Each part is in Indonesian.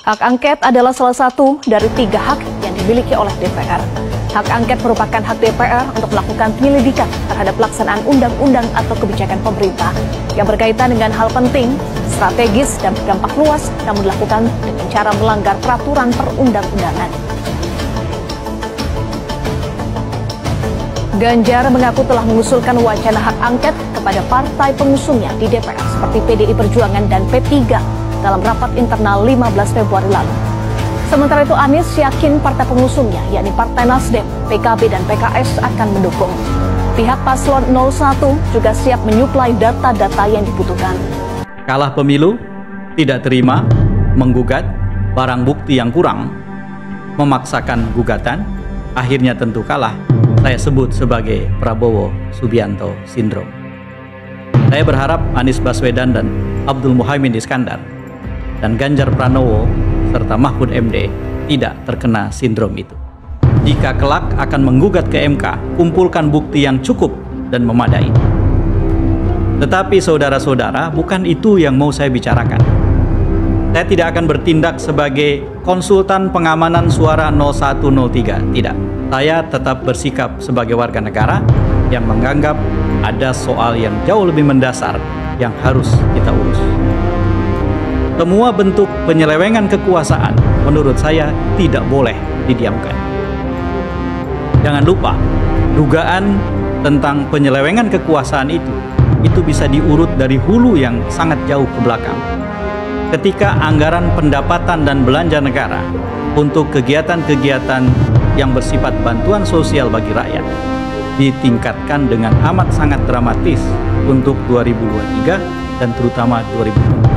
Hak angket adalah salah satu dari 3 hak yang dimiliki oleh DPR. Hak angket merupakan hak DPR untuk melakukan penyelidikan terhadap pelaksanaan undang-undang atau kebijakan pemerintah yang berkaitan dengan hal penting, strategis, dan berdampak luas, namun dilakukan dengan cara melanggar peraturan perundang-undangan. Ganjar mengaku telah mengusulkan wacana hak angket kepada partai pengusungnya di DPR seperti PDI Perjuangan dan P3 dalam rapat internal 15 Februari lalu. Sementara itu Anies yakin partai pengusungnya, yakni Partai Nasdem, PKB, dan PKS akan mendukung. Pihak paslon 01 juga siap menyuplai data-data yang dibutuhkan. Kalah pemilu, tidak terima, menggugat, barang bukti yang kurang, memaksakan gugatan, akhirnya tentu kalah. Saya sebut sebagai Prabowo Subianto Syndrome. Saya berharap Anies Baswedan dan Abdul Muhaimin Iskandar dan Ganjar Pranowo serta Mahfud MD tidak terkena sindrom itu. Jika kelak akan menggugat ke MK, kumpulkan bukti yang cukup dan memadai. Tetapi saudara-saudara, bukan itu yang mau saya bicarakan. Saya tidak akan bertindak sebagai konsultan pengamanan suara 0103, tidak. Saya tetap bersikap sebagai warga negara yang menganggap ada soal yang jauh lebih mendasar yang harus kita urus. Semua bentuk penyelewengan kekuasaan menurut saya tidak boleh didiamkan. Jangan lupa, dugaan tentang penyelewengan kekuasaan itu bisa diurut dari hulu yang sangat jauh ke belakang. Ketika anggaran pendapatan dan belanja negara untuk kegiatan-kegiatan yang bersifat bantuan sosial bagi rakyat ditingkatkan dengan amat sangat dramatis untuk 2023 dan terutama 2024.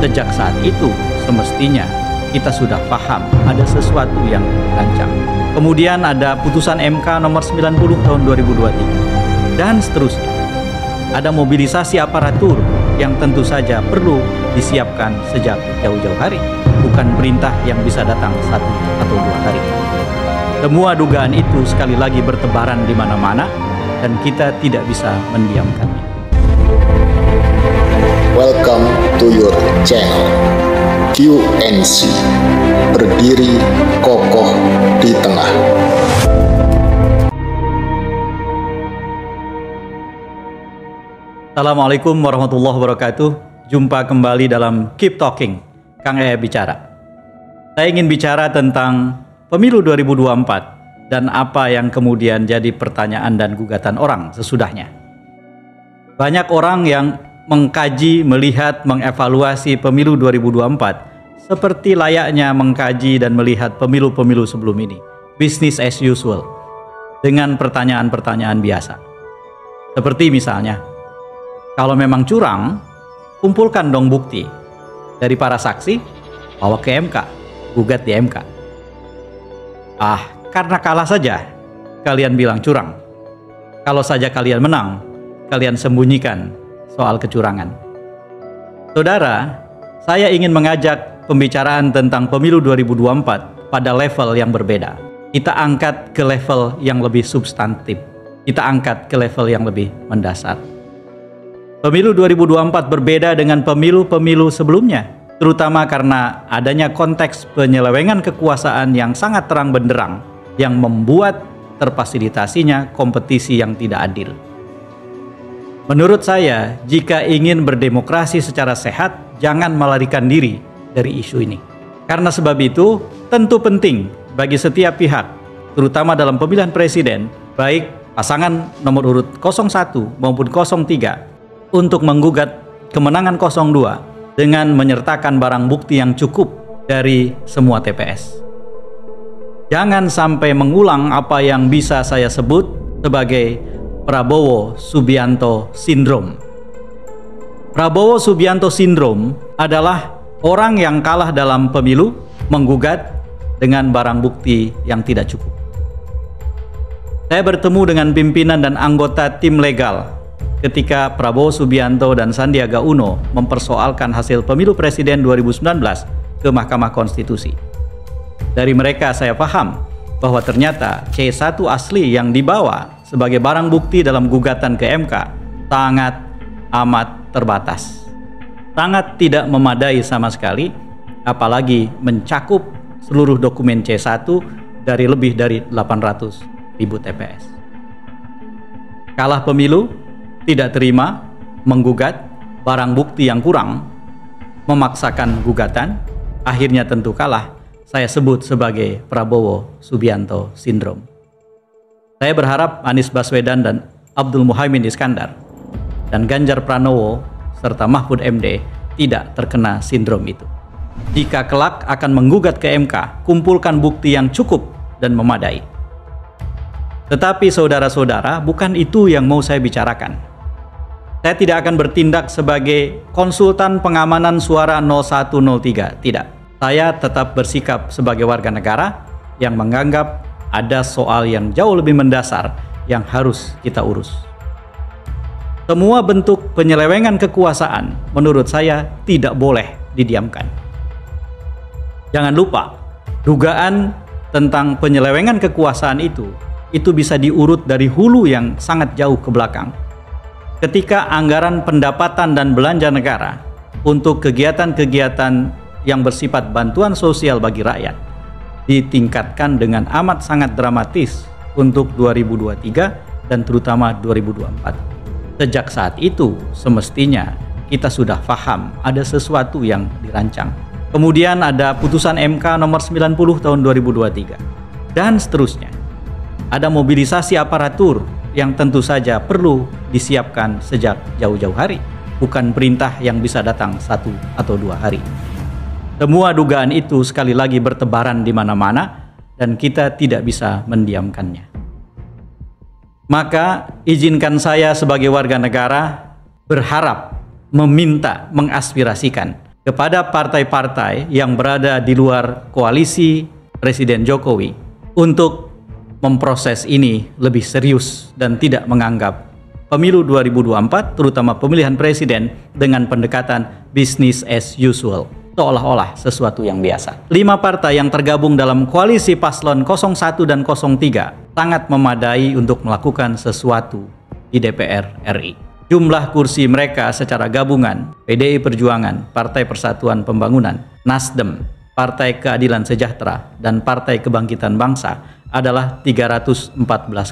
Sejak saat itu, semestinya kita sudah paham ada sesuatu yang rancang. Kemudian ada putusan MK nomor 90 tahun 2023. Dan seterusnya. Ada mobilisasi aparatur yang tentu saja perlu disiapkan sejak jauh-jauh hari. Bukan perintah yang bisa datang 1 atau 2 hari. Semua dugaan itu sekali lagi bertebaran di mana-mana dan kita tidak bisa mendiamkannya. Welcome to your channel QNC, berdiri kokoh di tengah. Assalamualaikum warahmatullahi wabarakatuh. Jumpa kembali dalam Keep Talking, Kang Yaya Bicara. Saya ingin bicara tentang pemilu 2024 dan apa yang kemudian jadi pertanyaan dan gugatan orang sesudahnya. Banyak orang yang mengkaji, melihat, mengevaluasi pemilu 2024 seperti layaknya mengkaji dan melihat pemilu-pemilu sebelum ini. Business as usual, dengan pertanyaan-pertanyaan biasa. Seperti misalnya, kalau memang curang, kumpulkan dong bukti. Dari para saksi, bawa ke MK, gugat di MK. Karena kalah saja, kalian bilang curang. Kalau saja kalian menang, kalian sembunyikan soal kecurangan. Saudara, saya ingin mengajak pembicaraan tentang pemilu 2024 pada level yang berbeda. Kita angkat ke level yang lebih substantif. Kita angkat ke level yang lebih mendasar. Pemilu 2024 berbeda dengan pemilu-pemilu sebelumnya, terutama karena adanya konteks penyelewengan kekuasaan yang sangat terang benderang yang membuat terfasilitasinya kompetisi yang tidak adil. Menurut saya, jika ingin berdemokrasi secara sehat, jangan melarikan diri dari isu ini. Karena sebab itu, tentu penting bagi setiap pihak, terutama dalam pemilihan presiden, baik pasangan nomor urut 01 maupun 03, untuk menggugat kemenangan 02 dengan menyertakan barang bukti yang cukup dari semua TPS. Jangan sampai mengulang apa yang bisa saya sebut sebagai Prabowo Subianto Syndrome. Prabowo Subianto Syndrome adalah orang yang kalah dalam pemilu menggugat dengan barang bukti yang tidak cukup. Saya bertemu dengan pimpinan dan anggota tim legal ketika Prabowo Subianto dan Sandiaga Uno mempersoalkan hasil pemilu presiden 2019 ke Mahkamah Konstitusi. Dari mereka saya paham bahwa ternyata C1 asli yang dibawa sebagai barang bukti dalam gugatan ke MK sangat amat terbatas. Sangat tidak memadai sama sekali apalagi mencakup seluruh dokumen C1 dari lebih dari 800.000 TPS. Kalah pemilu, tidak terima, menggugat, barang bukti yang kurang, memaksakan gugatan, akhirnya tentu kalah, saya sebut sebagai Prabowo Subianto Syndrome. Saya berharap Anies Baswedan dan Abdul Muhaimin Iskandar dan Ganjar Pranowo serta Mahfud MD tidak terkena sindrom itu. Jika kelak akan menggugat ke MK, kumpulkan bukti yang cukup dan memadai. Tetapi saudara-saudara, bukan itu yang mau saya bicarakan. Saya tidak akan bertindak sebagai konsultan pengamanan suara 0103, tidak. Saya tetap bersikap sebagai warga negara yang menganggap ada soal yang jauh lebih mendasar yang harus kita urus. Semua bentuk penyelewengan kekuasaan menurut saya tidak boleh didiamkan. Jangan lupa, dugaan tentang penyelewengan kekuasaan itu bisa diurut dari hulu yang sangat jauh ke belakang. Ketika anggaran pendapatan dan belanja negara untuk kegiatan-kegiatan yang bersifat bantuan sosial bagi rakyat ditingkatkan dengan amat sangat dramatis untuk 2023 dan terutama 2024. Sejak saat itu semestinya kita sudah paham ada sesuatu yang dirancang. Kemudian ada putusan MK nomor 90 tahun 2023 dan seterusnya. Ada mobilisasi aparatur yang tentu saja perlu disiapkan sejak jauh-jauh hari, bukan perintah yang bisa datang 1 atau 2 hari. Semua dugaan itu sekali lagi bertebaran di mana-mana dan kita tidak bisa mendiamkannya. Maka izinkan saya sebagai warga negara berharap, meminta, mengaspirasikan kepada partai-partai yang berada di luar koalisi Presiden Jokowi untuk memproses ini lebih serius dan tidak menganggap pemilu 2024, terutama pemilihan presiden dengan pendekatan business as usual, seolah-olah sesuatu yang biasa. 5 partai yang tergabung dalam koalisi paslon 01 dan 03 sangat memadai untuk melakukan sesuatu di DPR RI. Jumlah kursi mereka secara gabungan, PDI Perjuangan, Partai Persatuan Pembangunan, Nasdem, Partai Keadilan Sejahtera, dan Partai Kebangkitan Bangsa adalah 314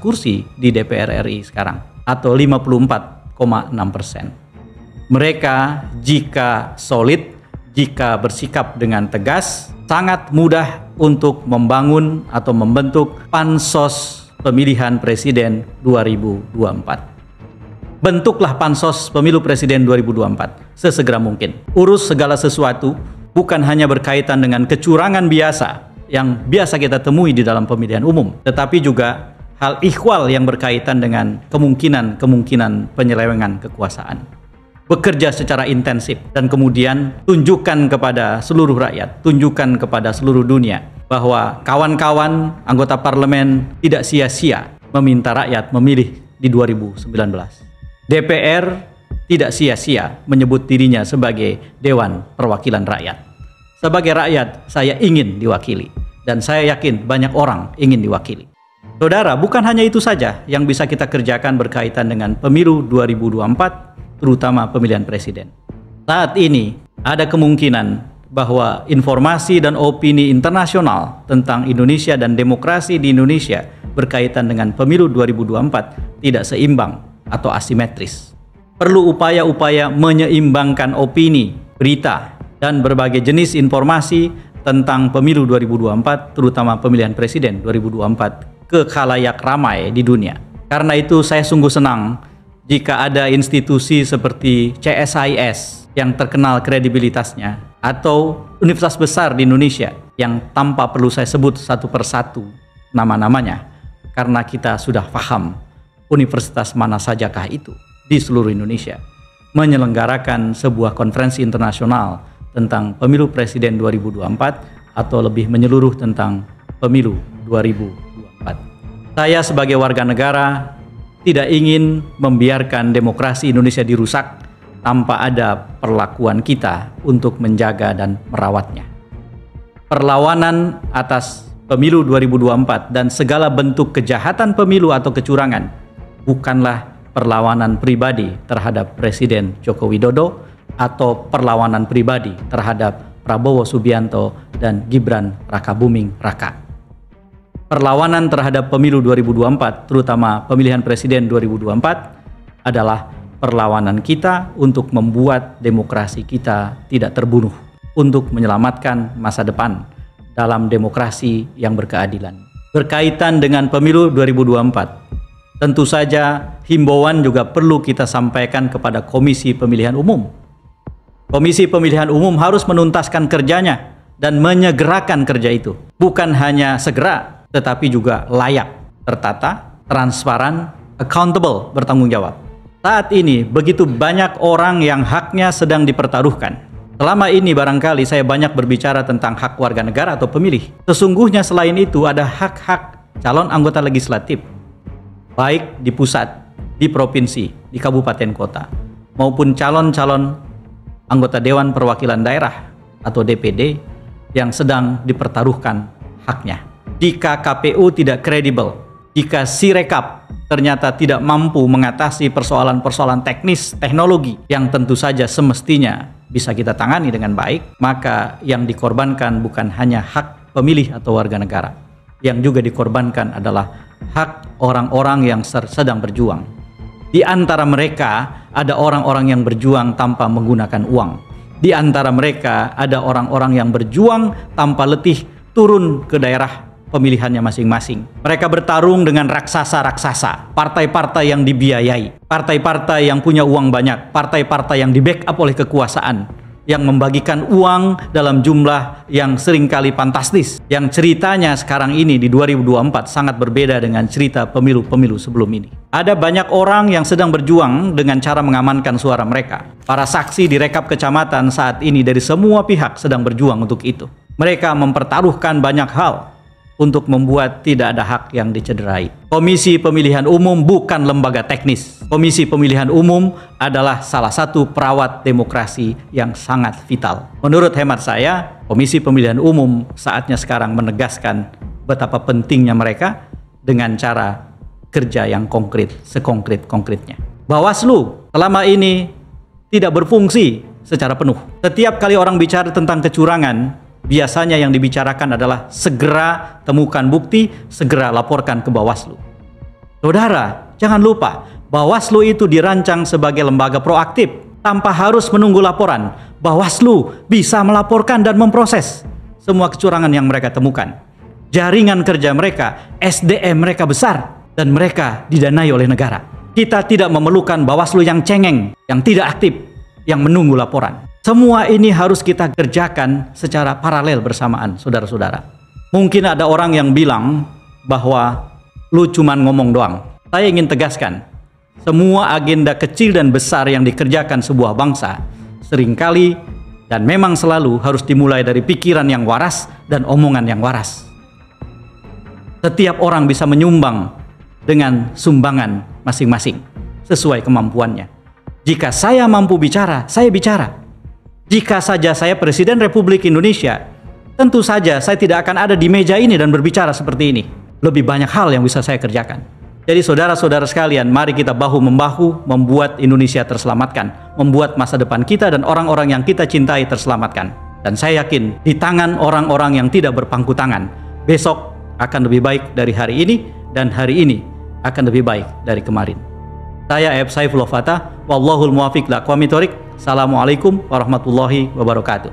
kursi di DPR RI sekarang, atau 54,6%. Mereka jika solid, jika bersikap dengan tegas, sangat mudah untuk membangun atau membentuk pansos pemilihan presiden 2024. Bentuklah pansos pemilu presiden 2024 sesegera mungkin. Urus segala sesuatu, bukan hanya berkaitan dengan kecurangan biasa yang biasa kita temui di dalam pemilihan umum, tetapi juga hal ihwal yang berkaitan dengan kemungkinan penyelewengan kekuasaan. Bekerja secara intensif dan kemudian tunjukkan kepada seluruh rakyat, tunjukkan kepada seluruh dunia bahwa kawan-kawan anggota parlemen tidak sia-sia meminta rakyat memilih di 2019. DPR tidak sia-sia menyebut dirinya sebagai Dewan Perwakilan Rakyat. Sebagai rakyat, saya ingin diwakili, dan saya yakin banyak orang ingin diwakili. Saudara, bukan hanya itu saja yang bisa kita kerjakan berkaitan dengan pemilu 2024, terutama pemilihan presiden. Saat ini, ada kemungkinan bahwa informasi dan opini internasional tentang Indonesia dan demokrasi di Indonesia berkaitan dengan pemilu 2024 tidak seimbang atau asimetris. Perlu upaya-upaya menyeimbangkan opini, berita, dan berbagai jenis informasi tentang pemilu 2024, terutama pemilihan presiden 2024, ke khalayak ramai di dunia. Karena itu saya sungguh senang jika ada institusi seperti CSIS yang terkenal kredibilitasnya, atau universitas besar di Indonesia yang tanpa perlu saya sebut satu persatu nama-namanya, karena kita sudah paham universitas mana sajakah itu di seluruh Indonesia, menyelenggarakan sebuah konferensi internasional tentang pemilu presiden 2024 atau lebih menyeluruh tentang pemilu 2024. Saya sebagai warga negara tidak ingin membiarkan demokrasi Indonesia dirusak tanpa ada perlakuan kita untuk menjaga dan merawatnya. Perlawanan atas pemilu 2024 dan segala bentuk kejahatan pemilu atau kecurangan bukanlah perlawanan pribadi terhadap Presiden Joko Widodo atau perlawanan pribadi terhadap Prabowo Subianto dan Gibran Rakabuming Raka. Perlawanan terhadap pemilu 2024, terutama pemilihan presiden 2024, adalah perlawanan kita untuk membuat demokrasi kita tidak terbunuh, untuk menyelamatkan masa depan dalam demokrasi yang berkeadilan. Berkaitan dengan pemilu 2024, tentu saja himbauan juga perlu kita sampaikan kepada Komisi Pemilihan Umum. Komisi Pemilihan Umum harus menuntaskan kerjanya dan menyegerakan kerja itu. Bukan hanya segera, tetapi juga layak, tertata, transparan, accountable, bertanggung jawab. Saat ini begitu banyak orang yang haknya sedang dipertaruhkan. Selama ini barangkali saya banyak berbicara tentang hak warga negara atau pemilih. Sesungguhnya selain itu ada hak-hak calon anggota legislatif, baik di pusat, di provinsi, di kabupaten kota, maupun calon-calon anggota Dewan Perwakilan Daerah atau DPD yang sedang dipertaruhkan haknya. Jika KPU tidak kredibel, jika Sirekap ternyata tidak mampu mengatasi persoalan-persoalan teknis teknologi yang tentu saja semestinya bisa kita tangani dengan baik, maka yang dikorbankan bukan hanya hak pemilih atau warga negara. Yang juga dikorbankan adalah hak orang-orang yang sedang berjuang. Di antara mereka ada orang-orang yang berjuang tanpa menggunakan uang. Di antara mereka ada orang-orang yang berjuang tanpa letih turun ke daerah pemilihannya masing-masing. Mereka bertarung dengan raksasa-raksasa, partai-partai yang dibiayai, partai-partai yang punya uang banyak, partai-partai yang di-backup oleh kekuasaan, yang membagikan uang dalam jumlah yang seringkali fantastis, yang ceritanya sekarang ini di 2024 sangat berbeda dengan cerita pemilu-pemilu sebelum ini. Ada banyak orang yang sedang berjuang dengan cara mengamankan suara mereka. Para saksi di rekap kecamatan saat ini dari semua pihak sedang berjuang untuk itu. Mereka mempertaruhkan banyak hal untuk membuat tidak ada hak yang dicederai. Komisi Pemilihan Umum bukan lembaga teknis. Komisi Pemilihan Umum adalah salah satu perawat demokrasi yang sangat vital. Menurut hemat saya, Komisi Pemilihan Umum saatnya sekarang menegaskan betapa pentingnya mereka dengan cara kerja yang konkret, sekonkret-konkretnya. Bawaslu selama ini tidak berfungsi secara penuh. Setiap kali orang bicara tentang kecurangan, biasanya yang dibicarakan adalah segera temukan bukti, segera laporkan ke Bawaslu. Saudara, jangan lupa, Bawaslu itu dirancang sebagai lembaga proaktif. Tanpa harus menunggu laporan, Bawaslu bisa melaporkan dan memproses semua kecurangan yang mereka temukan. Jaringan kerja mereka, SDM mereka besar, dan mereka didanai oleh negara. Kita tidak memerlukan Bawaslu yang cengeng, yang tidak aktif, yang menunggu laporan. Semua ini harus kita kerjakan secara paralel bersamaan, saudara-saudara. Mungkin ada orang yang bilang bahwa lu cuman ngomong doang. Saya ingin tegaskan, semua agenda kecil dan besar yang dikerjakan sebuah bangsa seringkali dan memang selalu harus dimulai dari pikiran yang waras dan omongan yang waras. Setiap orang bisa menyumbang dengan sumbangan masing-masing sesuai kemampuannya. Jika saya mampu bicara, saya bicara. Jika saja saya Presiden Republik Indonesia, tentu saja saya tidak akan ada di meja ini dan berbicara seperti ini. Lebih banyak hal yang bisa saya kerjakan. Jadi saudara-saudara sekalian, mari kita bahu-membahu membuat Indonesia terselamatkan, membuat masa depan kita dan orang-orang yang kita cintai terselamatkan. Dan saya yakin di tangan orang-orang yang tidak berpangku tangan, besok akan lebih baik dari hari ini, dan hari ini akan lebih baik dari kemarin. Saya Aib Saifullah Fatah, wallahul muwafiq ila aqwamit thoriq. Assalamualaikum warahmatullahi wabarakatuh.